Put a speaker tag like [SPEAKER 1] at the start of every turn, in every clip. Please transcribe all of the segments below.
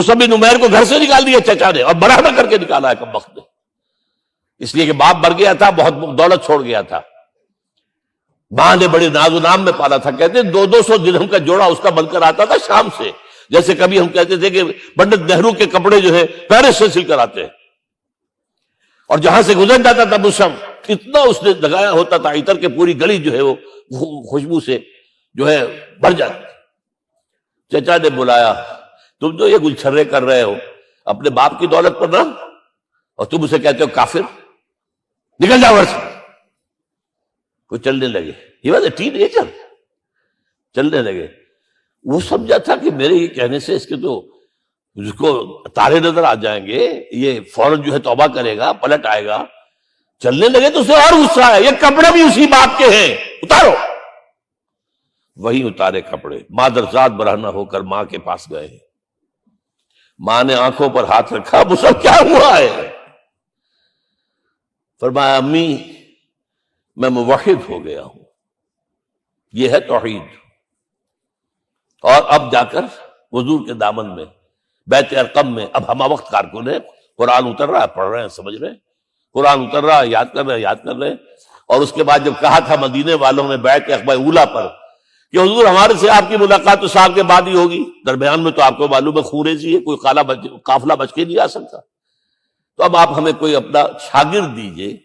[SPEAKER 1] مصعب بن عمیر کو گھر سے نکال دیا چچا نے، اور برہنہ کر کے نکالا ہے کم وقت نے، اس لیے کہ باپ مر گیا تھا، بہت دولت چھوڑ گیا تھا، ماں نے بڑے ناز و نام میں پالا تھا، کہتے 200 درہم کا جوڑا اس کا بن کر آتا تھا شام سے، جیسے کبھی ہم کہتے تھے کہ پنڈت نہرو کے کپڑے جو ہے پیرس سے سل کر آتے ہیں، اور جہاں سے گزر جاتا تھا مصعب اتنا اس نے لگایا ہوتا تھا عطر کے پوری گلی جو ہے وہ خوشبو سے جو ہے بھر جاتی۔ چچا نے بلایا، تم جو یہ گلچھرے کر رہے ہو اپنے باپ کی دولت پر نہ، اور تم اسے کہتے ہو کافر، نکل جاؤ گھر سے۔ وہ چلنے لگے، he was a ten ager, چلنے لگے۔ وہ سمجھا تھا کہ میرے یہ کہنے سے اس کے تو اس کو تارے نظر آ جائیں گے، یہ فوراً جو ہے توبہ کرے گا، پلٹ آئے گا۔ چلنے لگے تو اسے اور غصہ آیا، یہ کپڑے بھی اسی باپ کے ہیں، اتارو۔ وہی اتارے کپڑے، مادرزاد برہنہ ہو کر ماں کے پاس گئے، ماں نے آنکھوں پر ہاتھ رکھا، مصعب کیا ہوا ہے؟ فرمایا امی میں موحد ہو گیا ہوں، یہ ہے توحید۔ اور اب جا کر حضور کے دامن میں بیت ارقم میں اب ہمہ وقت کارکن ہے، قرآن اتر رہا ہے، پڑھ رہے ہیں، سمجھ رہے ہیں، قرآن اتر رہا ہے، یاد کر رہے ہیں، یاد کر رہے ہیں۔ اور اس کے بعد جب کہا تھا مدینے والوں نے بیعت عقبہ اولیٰ پر کہ حضور ہمارے سے آپ کی ملاقات تو سال کے بعد ہی ہوگی، درمیان میں تو آپ کو معلوم ہے خوریزی ہے، کوئی قافلہ بچ کے نہیں آ سکتا، تو اب آپ ہمیں کوئی اپنا شاگرد دیجئے۔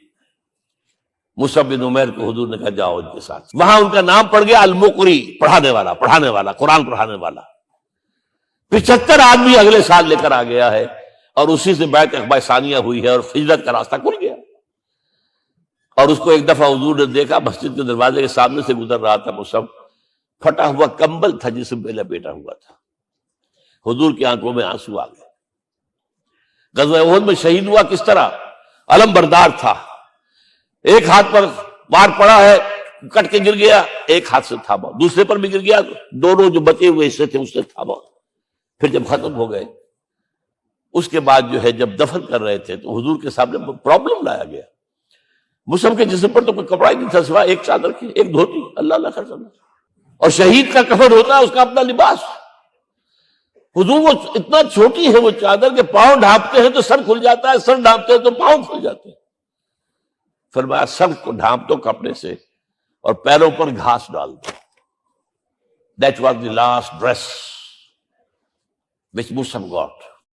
[SPEAKER 1] مصعب بن عمیر کو حضور نے کہا جاؤ ان کے ساتھ، وہاں ان کا نام پڑ گیا المقری، پڑھانے والا، قرآن پڑھانے والا۔ 75 آدمی اگلے سال لے کر آ گیا ہے، اور اسی سے بیعت عقبہ ثانیہ ہوئی ہے، اور ہجرت کا راستہ کھل گیا۔ اور اس کو ایک دفعہ حضور نے دیکھا، مسجد کے دروازے کے سامنے سے گزر رہا تھا مصعب، پھٹا ہوا کمبل تھا جسم پہ لپیٹا ہوا تھا، حضور کی آنکھوں میں آنسو آ گئے۔ غزوہ احد میں شہید ہوا کس طرح؟ علم بردار تھا، ایک ہاتھ پر وار پڑا ہے، کٹ کے گر گیا، ایک ہاتھ سے تھاما، دوسرے پر بھی گر گیا، دونوں جو بچے ہوئے حصے تھے اس سے تھاما۔ پھر جب ختم ہو گئے، اس کے بعد جو ہے جب دفن کر رہے تھے تو حضور کے سامنے پرابلم لایا گیا۔ مصعب کے جسم پر تو کوئی کپڑا ہی نہیں تھا سوائے ایک چادر کی، ایک دھوتی، اللہ اللہ خیر اللہ، اور شہید کا کفن ہوتا ہے اس کا اپنا لباس۔ حضور وہ اتنا چھوٹی ہے وہ چادر کہ پاؤں ڈھانپتے ہیں تو سر کھل جاتا ہے، سر ڈھانپتے ہیں تو پاؤں کھل جاتے ہیں۔ فرمایا سر کو ڈھانپ دو کپڑے سے اور پیروں پر گھاس ڈال دو۔ That was the last dress which Mus'ab got.